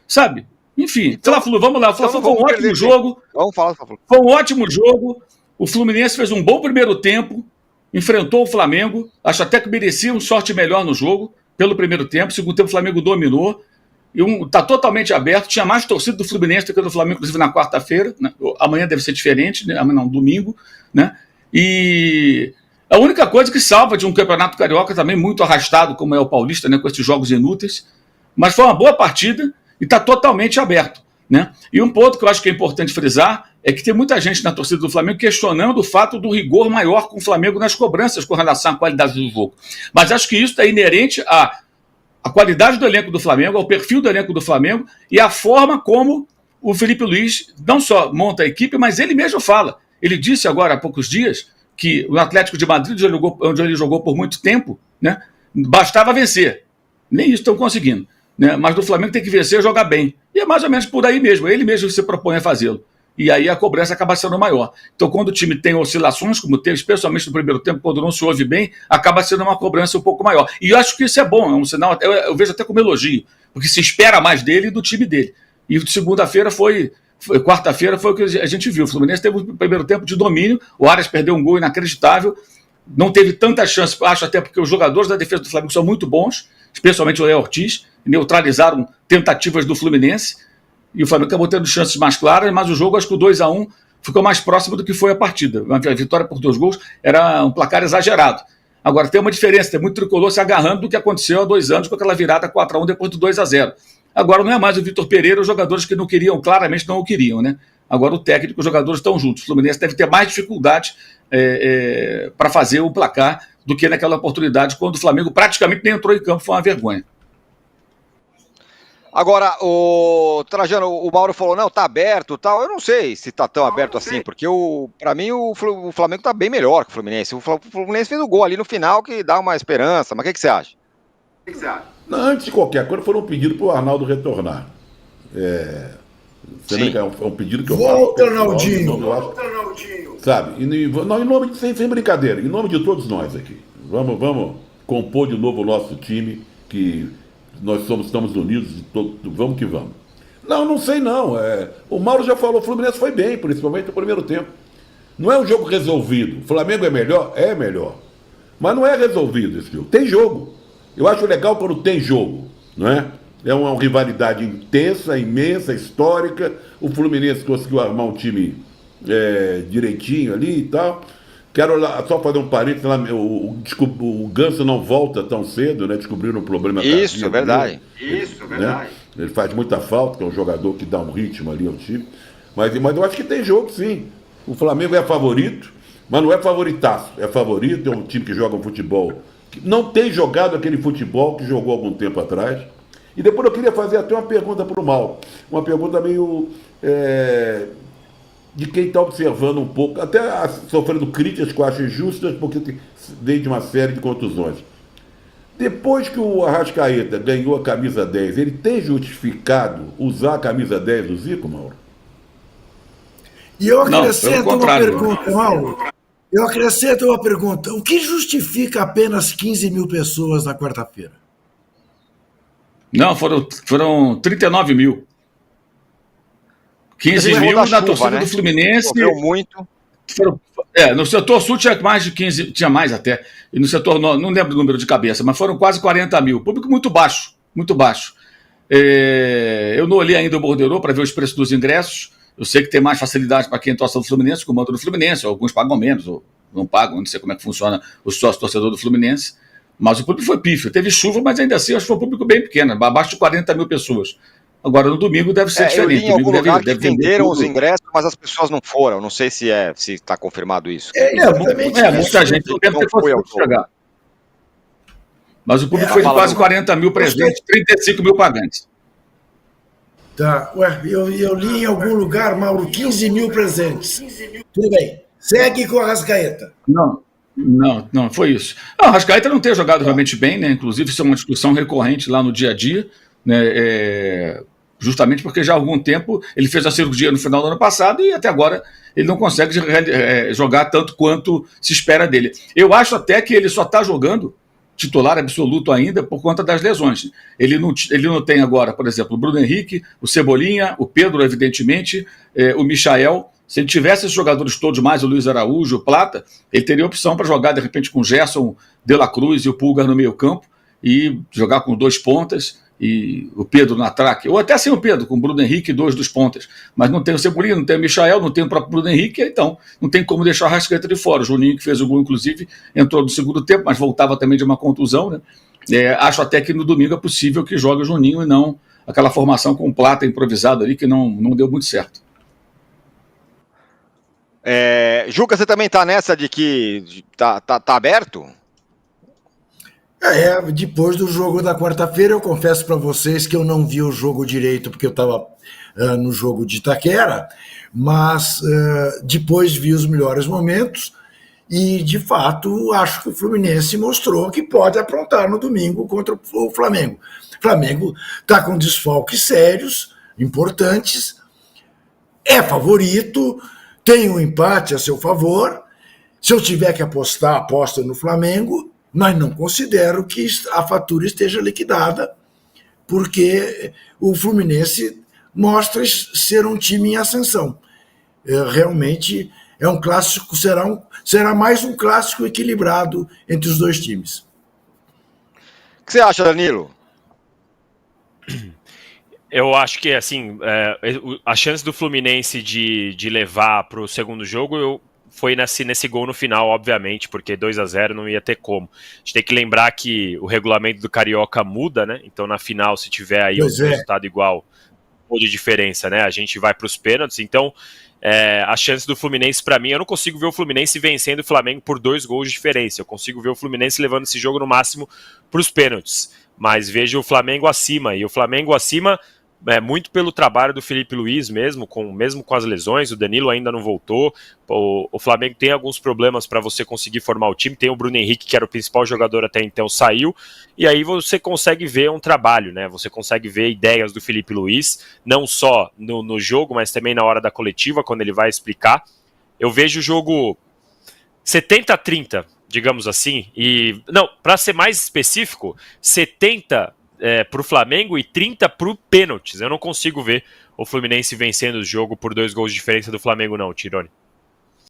sabe? Enfim, então, Fla-Flu, vamos lá. O Fla-Flu foi um ótimo jogo. Vamos falar do Fla-Flu. Foi um ótimo jogo. O Fluminense fez um bom primeiro tempo, enfrentou o Flamengo. Acho até que merecia um sorte melhor no jogo, pelo primeiro tempo. Segundo tempo, o Flamengo dominou. Está totalmente aberto. Tinha mais torcida do Fluminense do que do Flamengo, inclusive na quarta-feira. Né? Amanhã deve ser diferente, né? Amanhã não, domingo. Né? E a única coisa que salva de um campeonato carioca também muito arrastado, como é o Paulista, né? Com esses jogos inúteis. Mas foi uma boa partida e está totalmente aberto. Né? E um ponto que eu acho que é importante frisar é que tem muita gente na torcida do Flamengo questionando o fato do rigor maior com o Flamengo nas cobranças com relação à qualidade do jogo. Mas acho que isso é inerente à qualidade do elenco do Flamengo, ao perfil do elenco do Flamengo e à forma como o Felipe Luiz não só monta a equipe, mas ele mesmo fala. Ele disse agora há poucos dias que o Atlético de Madrid, onde ele jogou por muito tempo, né, bastava vencer. Nem isso estão conseguindo. Né? Mas do Flamengo tem que vencer e jogar bem. E é mais ou menos por aí mesmo. Ele mesmo se propõe a fazê-lo. E aí a cobrança acaba sendo maior. Então, quando o time tem oscilações, como teve, especialmente no primeiro tempo, quando não se ouve bem, acaba sendo uma cobrança um pouco maior. E eu acho que isso é bom, é um sinal, eu vejo até como elogio, porque se espera mais dele e do time dele. E segunda-feira quarta-feira foi o que a gente viu. O Fluminense teve o primeiro tempo de domínio, o Arias perdeu um gol inacreditável, não teve tanta chance, acho até porque os jogadores da defesa do Flamengo são muito bons, especialmente o Léo Ortiz, neutralizaram tentativas do Fluminense, e o Flamengo acabou tendo chances mais claras, mas o jogo, acho que o 2-1 ficou mais próximo do que foi a partida. A vitória por 2 gols era um placar exagerado. Agora, tem uma diferença, tem muito tricolor se agarrando do que aconteceu há 2 anos com aquela virada 4-1 depois do 2-0. Agora não é mais o Vitor Pereira, os jogadores que não queriam, claramente não o queriam, né? Agora o técnico e os jogadores estão juntos. O Fluminense deve ter mais dificuldade para fazer o placar do que naquela oportunidade, quando o Flamengo praticamente nem entrou em campo, foi uma vergonha. Agora, o Trajano, o Mauro falou, não, tá aberto e tal. Eu não sei se tá tão aberto assim, porque pra mim o Flamengo tá bem melhor que o Fluminense. O Fluminense fez o gol ali no final que dá uma esperança. Mas o que você acha? Não, antes de qualquer coisa, foi um pedido pro Arnaldo retornar. É um pedido que eu faço. Volta, Arnaldinho! Sabe? Em nome sem brincadeira, em nome de todos nós aqui. Vamos compor de novo o nosso time, que nós estamos unidos, vamos que vamos. Não sei não. O Mauro já falou, o Fluminense foi bem, principalmente no primeiro tempo. Não é um jogo resolvido. O Flamengo é melhor? É melhor. Mas não é resolvido esse jogo. Tem jogo. Eu acho legal quando tem jogo, não é? É uma rivalidade intensa, imensa, histórica. O Fluminense conseguiu armar um time direitinho ali e tal. Quero só fazer um parênteses lá, o Ganso não volta tão cedo, né? Descobriram um problema. Isso, é verdade. Né? Ele faz muita falta, que é um jogador que dá um ritmo ali ao time. Mas eu acho que tem jogo, sim. O Flamengo é favorito, mas não é favoritaço. É favorito, é um time que joga um futebol que não tem jogado aquele futebol que jogou algum tempo atrás. E depois eu queria fazer até uma pergunta para o Mauro. Uma pergunta meio... de quem está observando um pouco, até sofrendo críticas que eu acho injustas, porque veio de uma série de contusões. Depois que o Arrascaeta ganhou a camisa 10, ele tem justificado usar a camisa 10 do Zico, Mauro? E eu acrescento uma pergunta, Mauro. Eu acrescento uma pergunta. O que justifica apenas 15 mil pessoas na quarta-feira? Não, foram 39 mil. 15 mil na torcida, né? Do Fluminense. Muito. No setor sul tinha mais de 15, tinha mais até. E no setor norte, não lembro o número de cabeça, mas foram quase 40 mil. Público muito baixo, muito baixo. Eu não olhei ainda o borderô para ver os preços dos ingressos. Eu sei que tem mais facilidade para quem torce do Fluminense, com o mando do Fluminense. Alguns pagam menos, ou não pagam, não sei como é que funciona o sócio torcedor do Fluminense. Mas o público foi pífio. Teve chuva, mas ainda assim acho que foi um público bem pequeno, abaixo de 40 mil pessoas. Agora, no domingo deve ser diferente. Eu li em algum lugar que venderam os ingressos, mas as pessoas não foram. Não sei se está confirmado isso. Muita gente não deve ter conseguido chegar. Mas o público foi de quase 40 mil presentes, 35 mil pagantes. Tá, eu li em algum lugar, Mauro, 15 mil presentes. Tudo bem. Segue com a Arrascaeta. Não, foi isso. O Arrascaeta não ter jogado realmente bem, né? Inclusive, isso é uma discussão recorrente lá no dia a dia. Né, justamente porque já há algum tempo ele fez a cirurgia no final do ano passado e até agora ele não consegue jogar tanto quanto se espera dele. Eu acho até que ele só está jogando titular absoluto ainda por conta das lesões. Ele não tem agora, por exemplo, o Bruno Henrique, o Cebolinha, o Pedro, evidentemente, o Michael. Se ele tivesse esses jogadores todos mais, o Luiz Araújo, o Plata, ele teria opção para jogar, de repente, com o Gerson, De La Cruz e o Pulgar no meio campo, e jogar com 2 pontas, e o Pedro no ataque, ou até sem o Pedro, com o Bruno Henrique e 2 dos pontas. Mas não tem o Cebolinha, não tem o Michael, não tem o próprio Bruno Henrique, então não tem como deixar o Arrascaeta de fora. O Juninho, que fez o gol, inclusive, entrou no segundo tempo, mas voltava também de uma contusão, né? Acho até que no domingo é possível que jogue o Juninho e não aquela formação com Plata improvisada ali, que não deu muito certo. Juca, você também tá nessa de que tá aberto? Depois do jogo da quarta-feira, eu confesso para vocês que eu não vi o jogo direito, porque eu estava no jogo de Itaquera, mas depois vi os melhores momentos e, de fato, acho que o Fluminense mostrou que pode aprontar no domingo contra o Flamengo. O Flamengo está com desfalques sérios, importantes, é favorito, tem um empate a seu favor. Se eu tiver que apostar, aposto no Flamengo, mas não considero que a fatura esteja liquidada, porque o Fluminense mostra ser um time em ascensão. Realmente é um clássico, será mais um clássico equilibrado entre os dois times. O que você acha, Danilo? Eu acho que, assim, a chance do Fluminense de levar para o segundo jogo foi nesse gol no final, obviamente, porque 2-0 não ia ter como. A gente tem que lembrar que o regulamento do Carioca muda, né? Então, na final, se tiver aí resultado igual, ou de diferença, né? A gente vai para os pênaltis. Então, a chance do Fluminense, para mim, eu não consigo ver o Fluminense vencendo o Flamengo por 2 gols de diferença. Eu consigo ver o Fluminense levando esse jogo no máximo para os pênaltis. Mas vejo o Flamengo acima. E o Flamengo acima muito pelo trabalho do Felipe Luiz mesmo com as lesões. O Danilo ainda não voltou. O Flamengo tem alguns problemas para você conseguir formar o time. Tem o Bruno Henrique, que era o principal jogador até então, saiu. E aí você consegue ver um trabalho, né? Você consegue ver ideias do Felipe Luiz, não só no jogo, mas também na hora da coletiva, quando ele vai explicar. Eu vejo o jogo 70-30, digamos assim. E não, para ser mais específico, 70 para o Flamengo e 30 para o pênaltis. Eu não consigo ver o Fluminense vencendo o jogo por 2 gols de diferença do Flamengo, não, Tironi.